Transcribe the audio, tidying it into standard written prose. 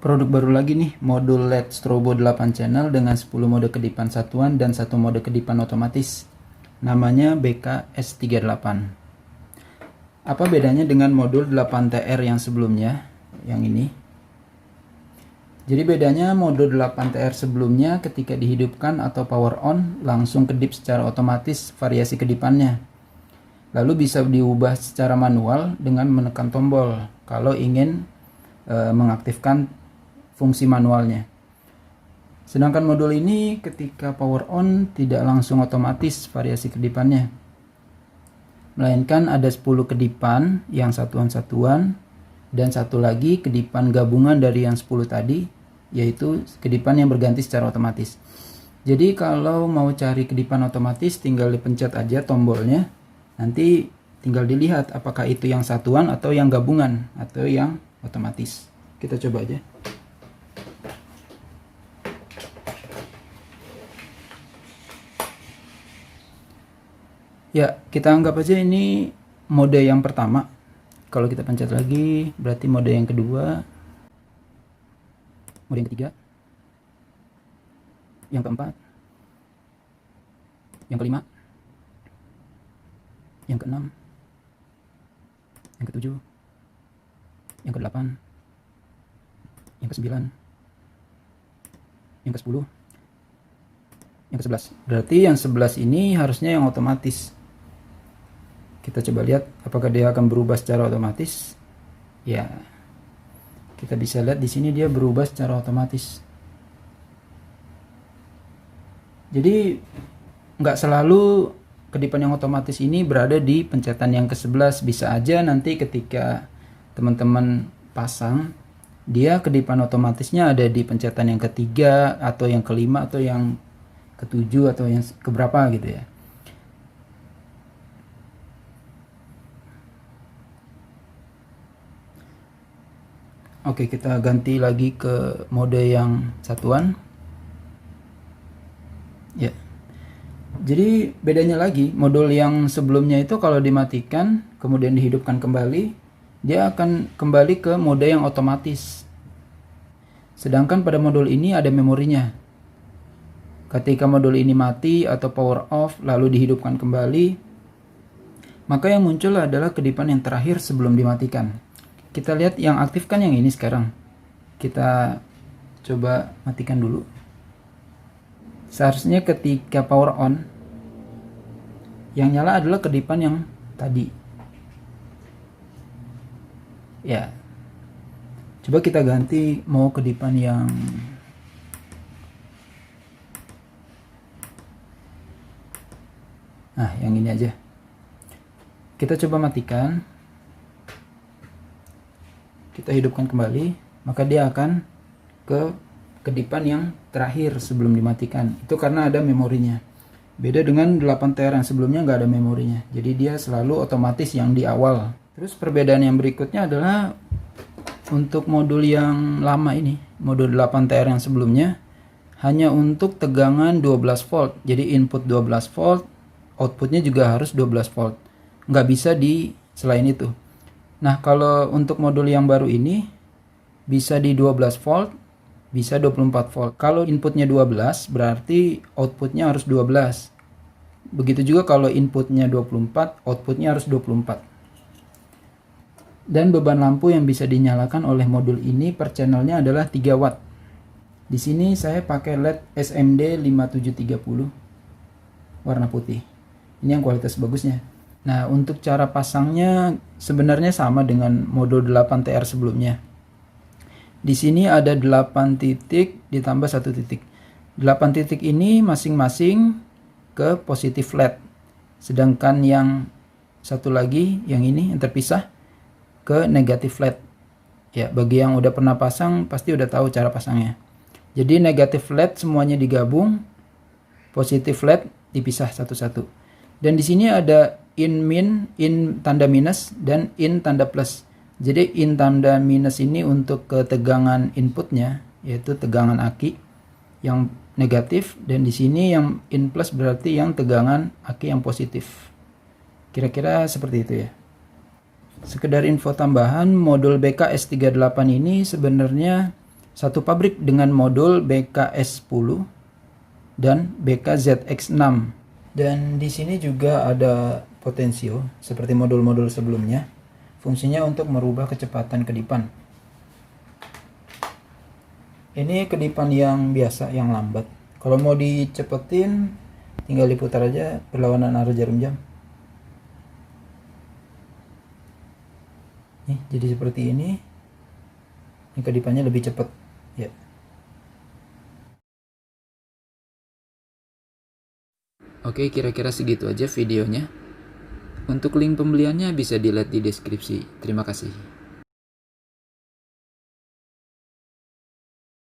Produk baru lagi nih, modul LED strobo 8 channel dengan 10 mode kedipan satuan dan 1 mode kedipan otomatis. Namanya BK-S38. Apa bedanya dengan modul 8TR yang sebelumnya, yang ini? Jadi bedanya modul 8TR sebelumnya ketika dihidupkan atau power on langsung kedip secara otomatis variasi kedipannya. Lalu bisa diubah secara manual dengan menekan tombol kalau ingin mengaktifkan fungsi manualnya. Sedangkan modul ini ketika power on tidak langsung otomatis variasi kedipannya, melainkan ada 10 kedipan yang satuan-satuan dan satu lagi kedipan gabungan dari yang 10 tadi, yaitu kedipan yang berganti secara otomatis. Jadi kalau mau cari kedipan otomatis tinggal dipencet aja tombolnya, nanti tinggal dilihat apakah itu yang satuan atau yang gabungan atau yang otomatis. Kita coba aja. Ya, kita anggap aja ini mode yang pertama. Kalau kita pencet lagi, berarti mode yang kedua, mode yang ketiga, yang keempat, yang kelima, yang keenam, yang ketujuh, yang kedelapan, yang kesembilan, yang ke-10, yang ke-11. Berarti yang 11 ini harusnya yang otomatis. Kita coba lihat apakah dia akan berubah secara otomatis. Ya, kita bisa lihat di sini dia berubah secara otomatis. Jadi nggak selalu kedipan yang otomatis ini berada di pencetan yang ke-11. Bisa aja nanti ketika teman-teman pasang, dia kedipan otomatisnya ada di pencetan yang ketiga atau yang kelima atau yang ketujuh atau yang keberapa gitu ya. Oke, kita ganti lagi ke mode yang satuan. Ya. Jadi bedanya lagi, modul yang sebelumnya itu kalau dimatikan kemudian dihidupkan kembali, dia akan kembali ke mode yang otomatis. Sedangkan pada modul ini ada memorinya. Ketika modul ini mati atau power off lalu dihidupkan kembali, maka yang muncul adalah kedipan yang terakhir sebelum dimatikan. Kita lihat yang aktif kan yang ini sekarang. Kita coba matikan dulu. Seharusnya ketika power on, yang nyala adalah kedipan yang tadi. Ya. Coba kita ganti mau kedipan yang yang ini aja. Kita coba matikan. Kita hidupkan kembali, maka dia akan ke kedipan yang terakhir sebelum dimatikan. Itu karena ada memorinya. Beda dengan 8TR yang sebelumnya nggak ada memorinya. Jadi dia selalu otomatis yang di awal. Terus perbedaan yang berikutnya adalah untuk modul yang lama ini, modul 8TR yang sebelumnya, hanya untuk tegangan 12 volt. Jadi input 12 volt, outputnya juga harus 12 volt. Nggak bisa di selain itu. Nah, kalau untuk modul yang baru ini bisa di 12 volt, bisa 24 volt. Kalau inputnya 12, berarti outputnya harus 12. Begitu juga kalau inputnya 24, outputnya harus 24. Dan beban lampu yang bisa dinyalakan oleh modul ini per channelnya adalah 3 watt. Di sini saya pakai LED SMD 5730 warna putih. Ini yang kualitas bagusnya. Nah, untuk cara pasangnya sebenarnya sama dengan modul 8TR sebelumnya. Di sini ada 8 titik ditambah 1 titik. 8 titik ini masing-masing ke positif LED. Sedangkan yang satu lagi, yang ini yang terpisah, ke negatif LED. Ya, bagi yang udah pernah pasang pasti udah tahu cara pasangnya. Jadi negatif LED semuanya digabung, positif LED dipisah satu-satu. Dan di sini ada in min, in tanda minus, dan in tanda plus. Jadi in tanda minus ini untuk ketegangan inputnya, yaitu tegangan aki yang negatif, dan di sini yang in plus berarti yang tegangan aki yang positif. Kira-kira seperti itu ya. Sekedar info tambahan, modul BK-S38 ini sebenarnya Satu pabrik dengan modul BKS10 dan BKZX6. Dan di sini juga ada potensio seperti modul-modul sebelumnya. Fungsinya untuk merubah kecepatan kedipan. Ini kedipan yang biasa, yang lambat. Kalau mau dicepetin, tinggal diputar aja berlawanan arah jarum jam. Nih, jadi seperti ini. Ini kedipannya lebih cepat. Ya. Oke, kira-kira segitu aja videonya. Untuk link pembeliannya bisa dilihat di deskripsi. Terima kasih.